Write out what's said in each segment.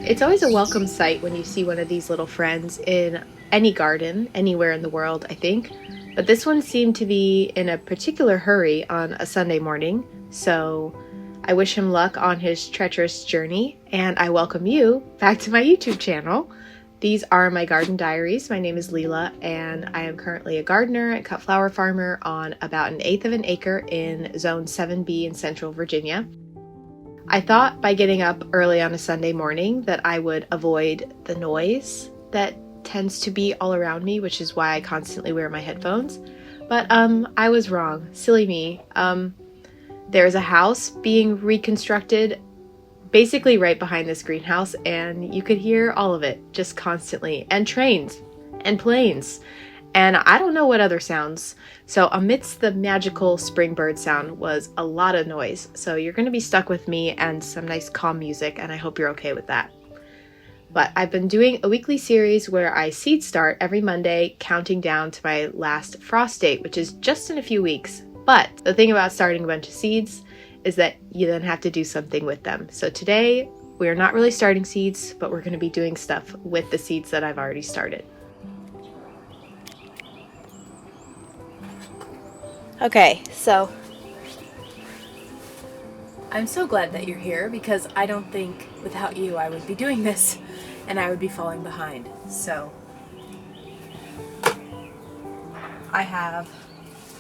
It's always a welcome sight when you see one of these little friends in any garden, anywhere in the world, I think. But this one seemed to be in a particular hurry on a Sunday morning, so I wish him luck on his treacherous journey, and I welcome you back to my YouTube channel. These are my garden diaries. My name is Leela, and I am currently a gardener and cut flower farmer on about 1/8 of an acre in Zone 7B in Central Virginia. I thought by getting up early on a Sunday morning that I would avoid the noise that tends to be all around me, which is why I constantly wear my headphones. But I was wrong. Silly me. There's a house being reconstructed basically right behind this greenhouse, and you could hear all of it just constantly, and trains and planes. And I don't know what other sounds. So amidst the magical spring bird sound was a lot of noise. So you're going to be stuck with me and some nice calm music, and I hope you're okay with that. But I've been doing a weekly series where I seed start every Monday, counting down to my last frost date, which is just in a few weeks. But the thing about starting a bunch of seeds is that you then have to do something with them. So today we're not really starting seeds, but we're going to be doing stuff with the seeds that I've already started. Okay, so I'm so glad that you're here because I don't think without you I would be doing this and I would be falling behind. So I have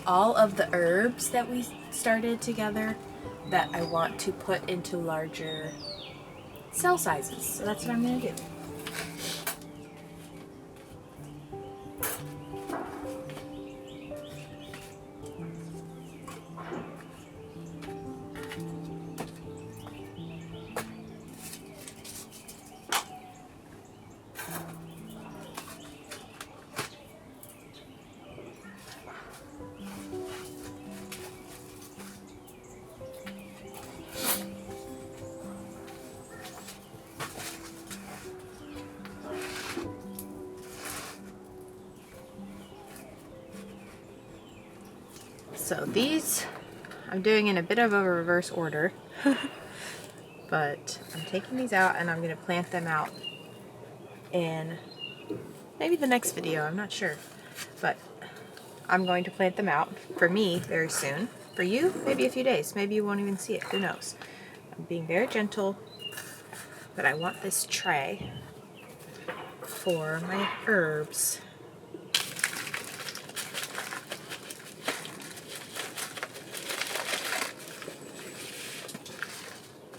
all of the herbs that we started together that I want to put into larger cell sizes. So that's what I'm going to do. So these I'm doing in a bit of a reverse order, but I'm taking these out and I'm going to plant them out in maybe the next video, I'm not sure, but I'm going to plant them out for me very soon. For you, maybe a few days, maybe you won't even see it, who knows. I'm being very gentle, but I want this tray for my herbs.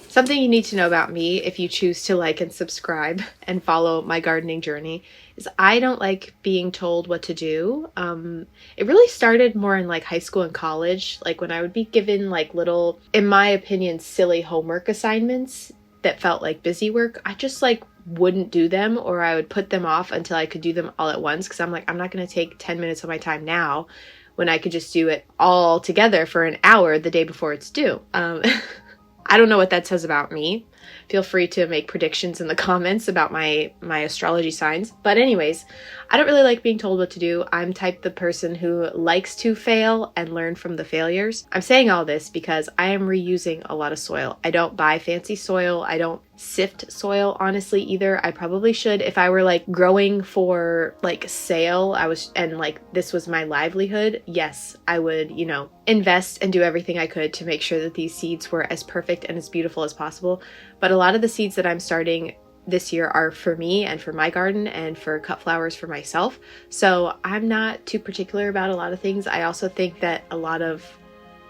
Something you need to know about me if you choose to like and subscribe and follow my gardening journey is I don't like being told what to do. It really started more in like high school and college, like when I would be given like little, in my opinion, silly homework assignments that felt like busy work. I just like wouldn't do them, or I would put them off until I could do them all at once because I'm like, I'm not going to take 10 minutes of my time now when I could just do it all together for an hour the day before it's due. I don't know what that says about me. Feel free to make predictions in the comments about my astrology signs. But anyways, I don't really like being told what to do. I'm type the person who likes to fail and learn from the failures. I'm saying all this because I am reusing a lot of soil. I don't buy fancy soil. I don't sift soil, honestly, either. I probably should. If I were like growing for like sale, and like this was my livelihood, yes, I would, invest and do everything I could to make sure that these seeds were as perfect and as beautiful as possible. But a lot of the seeds that I'm starting this year are for me and for my garden and for cut flowers for myself. So I'm not too particular about a lot of things. I also think that a lot of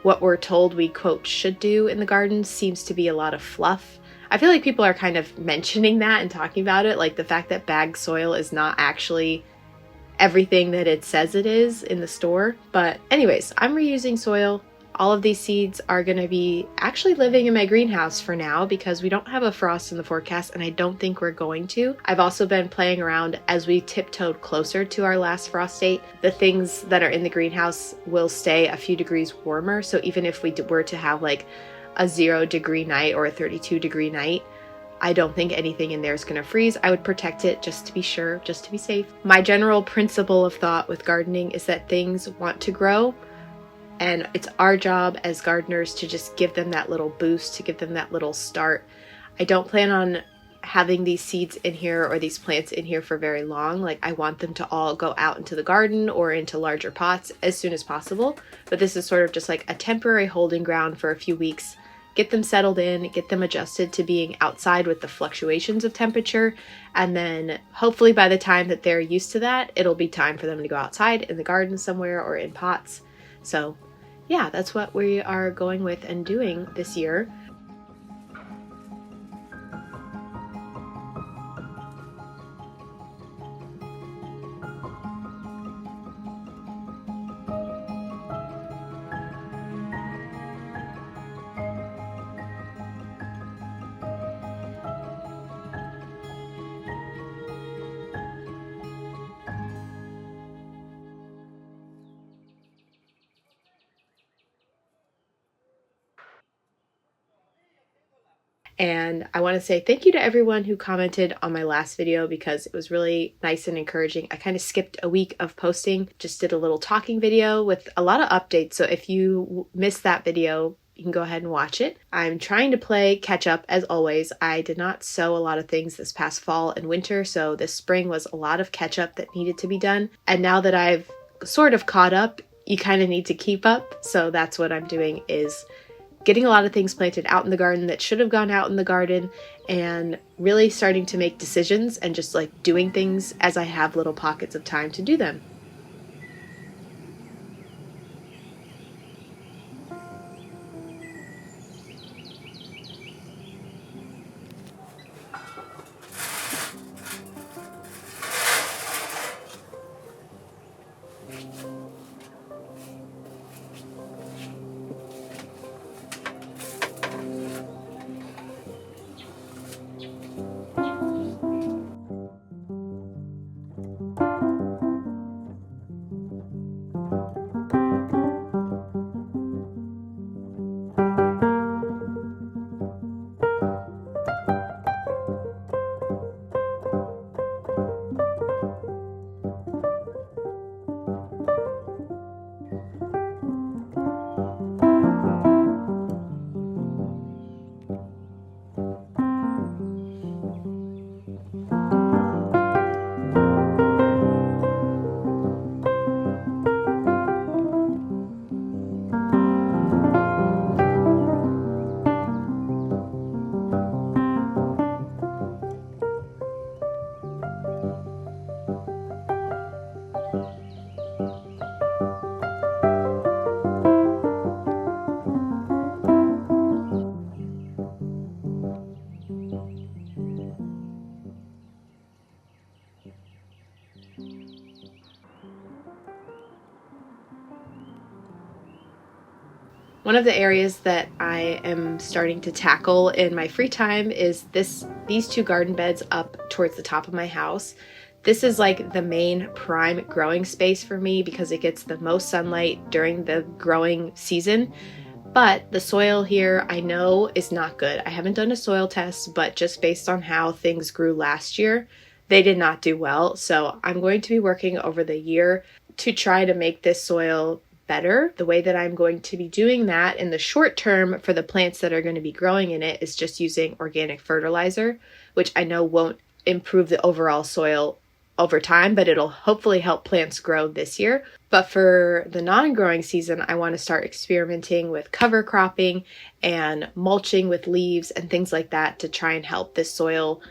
what we're told we quote should do in the garden seems to be a lot of fluff. I feel like people are kind of mentioning that and talking about it, like the fact that bagged soil is not actually everything that it says it is in the store. But anyways, I'm reusing soil. All of these seeds are going to be actually living in my greenhouse for now because we don't have a frost in the forecast and I don't think we're going to. I've also been playing around as we tiptoed closer to our last frost date. The things that are in the greenhouse will stay a few degrees warmer. So even if we were to have like a 0-degree night or a 32-degree night, I don't think anything in there is going to freeze. I would protect it just to be sure, just to be safe. My general principle of thought with gardening is that things want to grow, and it's our job as gardeners to just give them that little boost, to give them that little start. I don't plan on having these seeds in here or these plants in here for very long. Like, I want them to all go out into the garden or into larger pots as soon as possible. But this is sort of just like a temporary holding ground for a few weeks. Get them settled in, get them adjusted to being outside with the fluctuations of temperature, and then hopefully by the time that they're used to that, it'll be time for them to go outside in the garden somewhere or in pots. So yeah, that's what we are going with and doing this year. And I want to say thank you to everyone who commented on my last video because it was really nice and encouraging. I kind of skipped a week of posting, just did a little talking video with a lot of updates. So if you missed that video, you can go ahead and watch it. I'm trying to play catch up as always. I did not sow a lot of things this past fall and winter, so this spring was a lot of catch up that needed to be done. And now that I've sort of caught up, you kind of need to keep up. So that's what I'm doing, is getting a lot of things planted out in the garden that should have gone out in the garden, and really starting to make decisions and just like doing things as I have little pockets of time to do them. One of the areas that I am starting to tackle in my free time is these two garden beds up towards the top of my house. This is like the main prime growing space for me because it gets the most sunlight during the growing season. But the soil here I know is not good. I haven't done a soil test, but just based on how things grew last year, they did not do well. So I'm going to be working over the year to try to make this soil better. The way that I'm going to be doing that in the short term for the plants that are going to be growing in it is just using organic fertilizer, which I know won't improve the overall soil over time, but it'll hopefully help plants grow this year. But for the non-growing season, I want to start experimenting with cover cropping and mulching with leaves and things like that to try and help this soil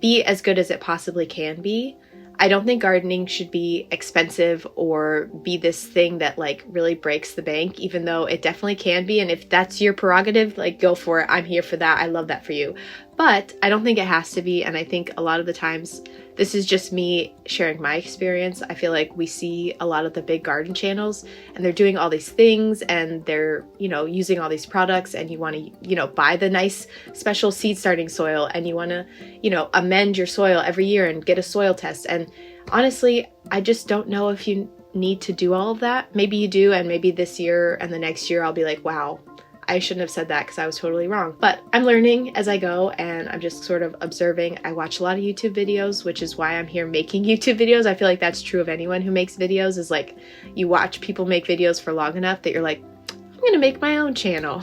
be as good as it possibly can be. I don't think gardening should be expensive or be this thing that like really breaks the bank, even though it definitely can be. And if that's your prerogative, like go for it. I'm here for that. I love that for you. But I don't think it has to be. And I think a lot of the times this is just me sharing my experience. I feel like we see a lot of the big garden channels and they're doing all these things and they're, using all these products, and you want to, buy the nice special seed starting soil, and you want to, amend your soil every year and get a soil test. And honestly, I just don't know if you need to do all of that. Maybe you do, and maybe this year and the next year I'll be like, wow, I shouldn't have said that because I was totally wrong. But I'm learning as I go, and I'm just sort of observing. I watch a lot of YouTube videos, which is why I'm here making YouTube videos. I feel like that's true of anyone who makes videos, is like you watch people make videos for long enough that you're like, I'm going to make my own channel.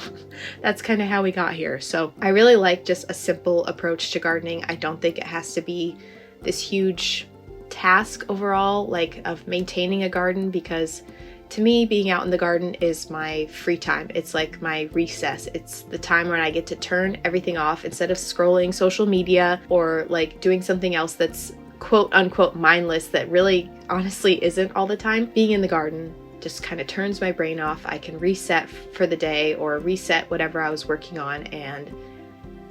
That's kind of how we got here. So I really like just a simple approach to gardening. I don't think it has to be this huge task overall, like of maintaining a garden, because to me, being out in the garden is my free time. It's like my recess. It's the time when I get to turn everything off instead of scrolling social media or like doing something else that's quote unquote mindless that really honestly isn't all the time. Being in the garden just kind of turns my brain off. I can reset for the day or reset whatever I was working on, and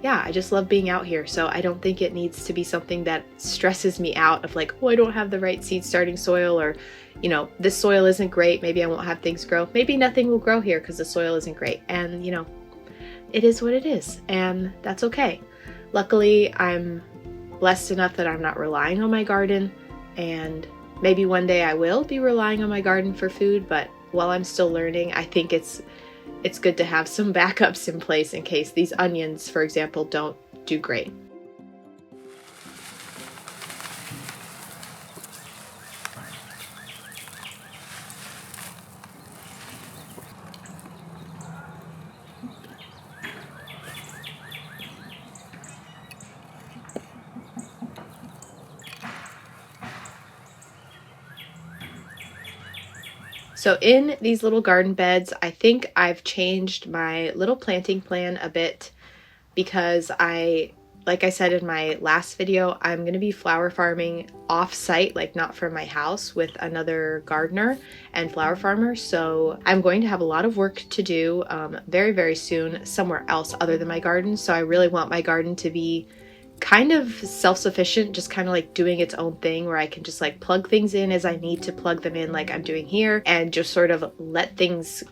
yeah, I just love being out here. So I don't think it needs to be something that stresses me out of like, oh, I don't have the right seed starting soil, or, you know, this soil isn't great. Maybe I won't have things grow. Maybe nothing will grow here because the soil isn't great. And, you know, it is what it is. And that's okay. Luckily, I'm blessed enough that I'm not relying on my garden. And maybe one day I will be relying on my garden for food. But while I'm still learning, I think it's good to have some backups in place in case these onions, for example, don't do great. So in these little garden beds, I think I've changed my little planting plan a bit because like I said in my last video, I'm going to be flower farming off-site, like not from my house, with another gardener and flower farmer. So I'm going to have a lot of work to do very, very soon somewhere else other than my garden. So I really want my garden to be kind of self-sufficient, just kind of like doing its own thing, where I can just like plug things in as I need to plug them in, like I'm doing here, and just sort of let things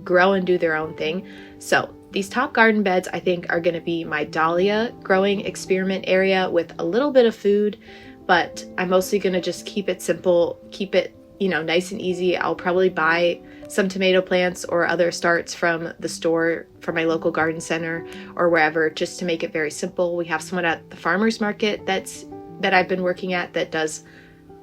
grow and do their own thing. So these top garden beds, I think, are going to be my dahlia growing experiment area with a little bit of food, but I'm mostly going to just keep it simple, keep it, you know, nice and easy. I'll probably buy some tomato plants or other starts from the store, from my local garden center or wherever, just to make it very simple. We have someone at the farmer's market that I've been working at that does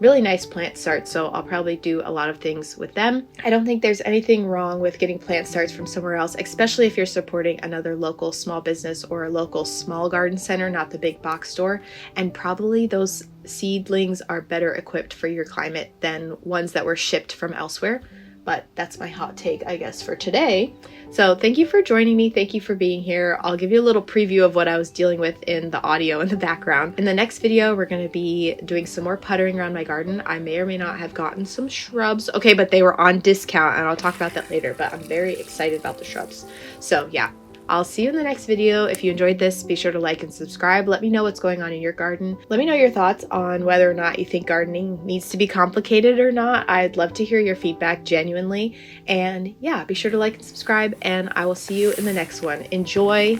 really nice plant starts, so I'll probably do a lot of things with them. I don't think there's anything wrong with getting plant starts from somewhere else, especially if you're supporting another local small business or a local small garden center, not the big box store. And probably those seedlings are better equipped for your climate than ones that were shipped from elsewhere. But that's my hot take, I guess, for today. So thank you for joining me. Thank you for being here. I'll give you a little preview of what I was dealing with in the audio in the background. In the next video, we're going to be doing some more puttering around my garden. I may or may not have gotten some shrubs. Okay, but they were on discount, and I'll talk about that later. But I'm very excited about the shrubs. So yeah, I'll see you in the next video. If you enjoyed this, be sure to like and subscribe. Let me know what's going on in your garden. Let me know your thoughts on whether or not you think gardening needs to be complicated or not. I'd love to hear your feedback genuinely. And yeah, be sure to like and subscribe, and I will see you in the next one. Enjoy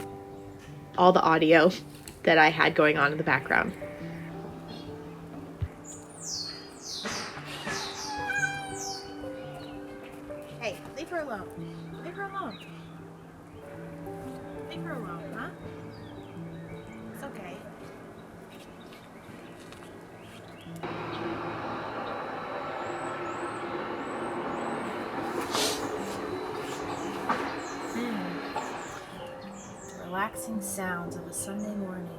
all the audio that I had going on in the background. Hey, leave her alone. Leave her alone. Leave her alone, huh? It's okay. Relaxing sounds of a Sunday morning.